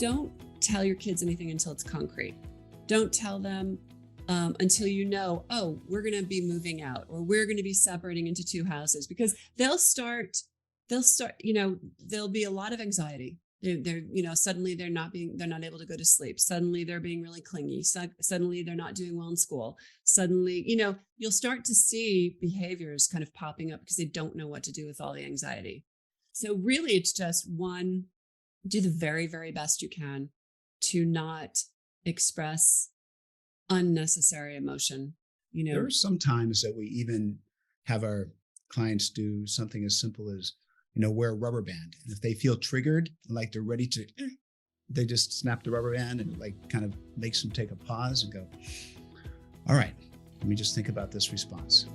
don't tell your kids anything until it's concrete. Don't tell them until you know, oh, we're going to be moving out or we're going to be separating into two houses, because they'll start, there'll be a lot of anxiety. Suddenly they're not able to go to sleep. Suddenly they're being really clingy. Suddenly they're not doing well in school. Suddenly, you'll start to see behaviors kind of popping up because they don't know what to do with all the anxiety. So really it's just one, do the very, very best you can to not express unnecessary emotion. There are some times that we even have our clients do something as simple as, wear a rubber band. And if they feel triggered, like they're ready to, they just snap the rubber band, and it like kind of makes them take a pause and go, all right, let me just think about this response.